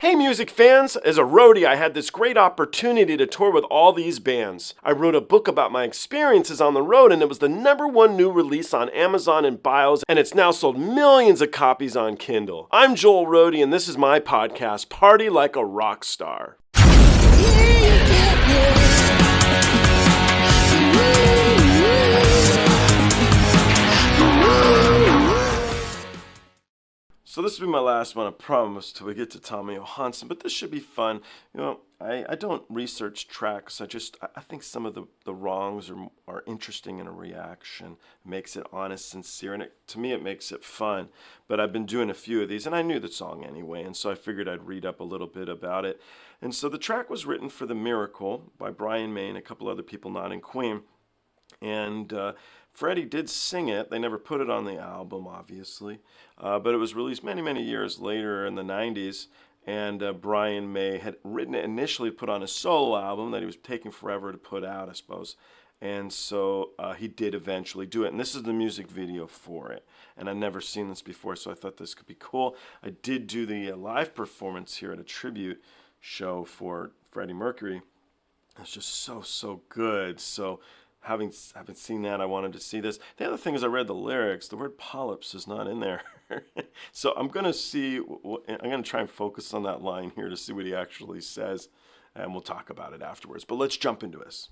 Hey music fans! As a roadie, I had this great opportunity to tour with all these bands. I wrote a book about my experiences on the road, and it was the #1 new release on Amazon and Bios, and it's now sold millions of copies on Kindle. I'm Joel Roadie, and this is my podcast, Party Like a Rock Star. So this will be my last one, I promise, till we get to Tommy Johansson, but this should be fun. You know, I don't research tracks, I think some of the wrongs are interesting in a reaction. It makes it honest, sincere, and to me it makes it fun. But I've been doing a few of these, and I knew the song anyway, and so I figured I'd read up a little bit about it. And so the track was written for The Miracle by Brian May and a couple other people not in Queen. And Freddie did sing it. They never put it on the album, obviously. But it was released many, many years later in the 90s. And Brian May had written it initially to put on a solo album that he was taking forever to put out, I suppose. And so he did eventually do it. And this is the music video for it. And I'd never seen this before, so I thought this could be cool. I did do the live performance here at a tribute show for Freddie Mercury. It's just so good. So having seen that, I wanted to see this. The other thing is I read the lyrics. The word polyps is not in there. So I'm going to try and focus on that line here to see what he actually says, and we'll talk about it afterwards. But let's jump into this.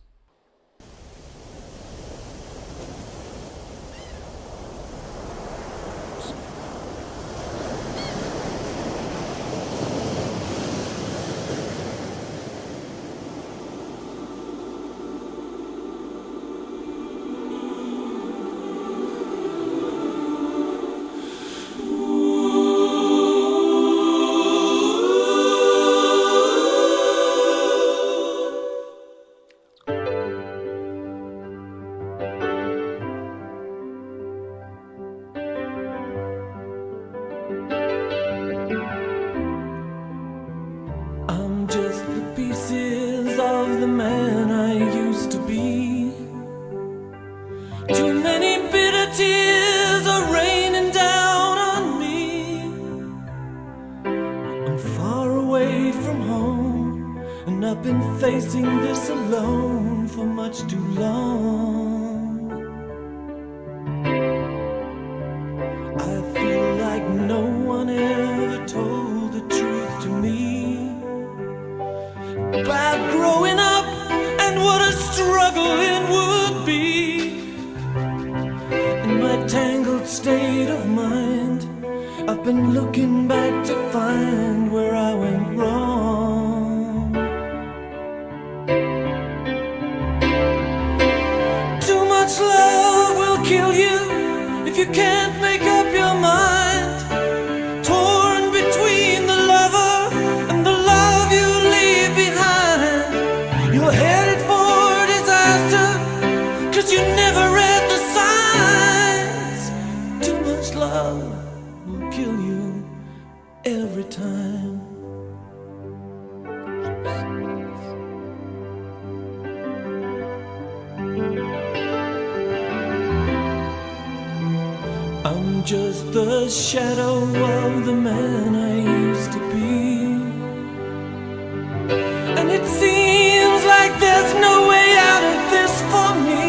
Of the man I used to be. Too many bitter tears are raining down on me. I'm far away from home, and I've been facing this alone for much too long. I feel like no one ever told the truth to me about growing up and what a struggle it would be. In my tangled state of mind, I've been looking back to find where I went wrong. Too much love will kill you if you can't make up your mind. Torn between the lover and the love you leave behind. You're headed for disaster, 'cause you never read the signs. Too much love will kill you every time. I'm just the shadow of the man I used to be. And it seems like there's no way out of this for me.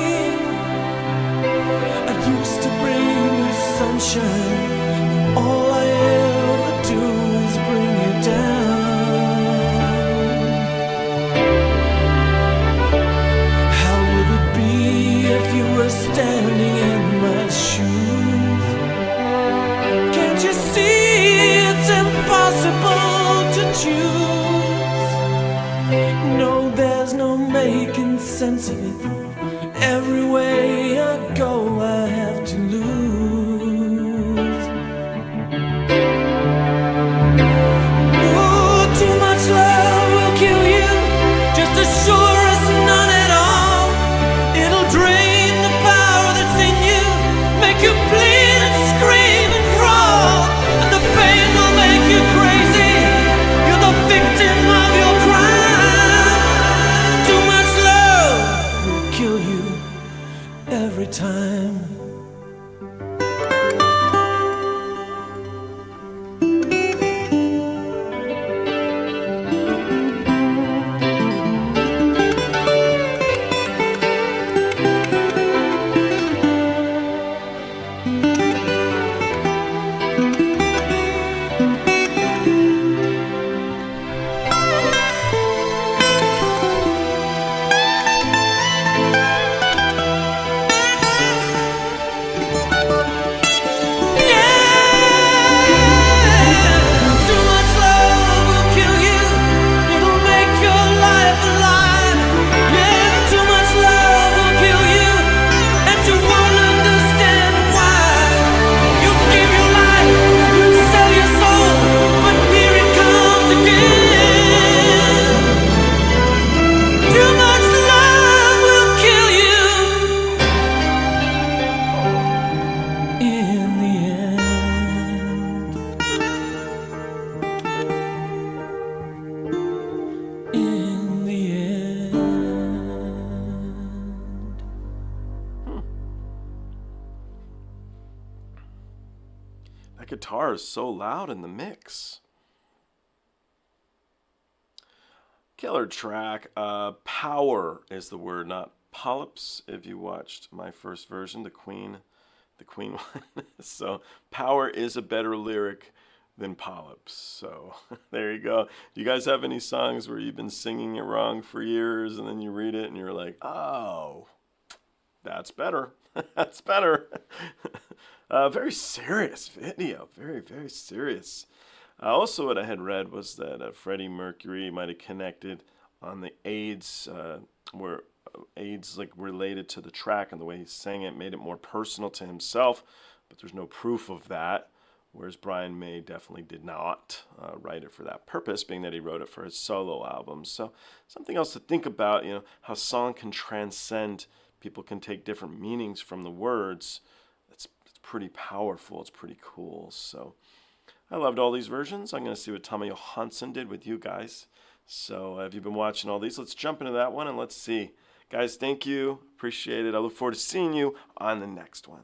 I used to bring you sunshine, all I ever do is bring you down. How would it be if you were standing in my shoes? Can't you see it's impossible to choose? No, there's no making sense of it. Every way I go, I have to lose. Oh, too much love will kill you, just as sure as none at all. It'll drain the power that's in you, make you bleed and scream and crawl, and the pain will make you crazy. You're the victim of your crime. Too much love will guitar is so loud in the mix. Killer track. Power is the word, not polyps. If you watched my first version, the Queen one. So power is a better lyric than polyps. So there you go. Do you guys have any songs where you've been singing it wrong for years and then you read it and you're like, oh, that's better. That's better. Very serious video. Very, very serious. Also, what I had read was that Freddie Mercury might have connected on the AIDS, where AIDS like related to the track, and the way he sang it made it more personal to himself, but there's no proof of that, whereas Brian May definitely did not write it for that purpose, being that he wrote it for his solo albums. So something else to think about, how song can transcend, people can take different meanings from the words. It's pretty powerful, it's pretty cool. So I loved all these versions. I'm going to see what Tommy Johansson did with you guys. So have you been watching all these? Let's jump into that one and let's see. Guys, thank you. Appreciate it. I look forward to seeing you on the next one.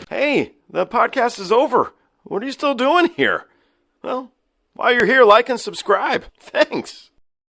Hey, the podcast is over. What are you still doing here? Well, while you're here, like and subscribe. Thanks.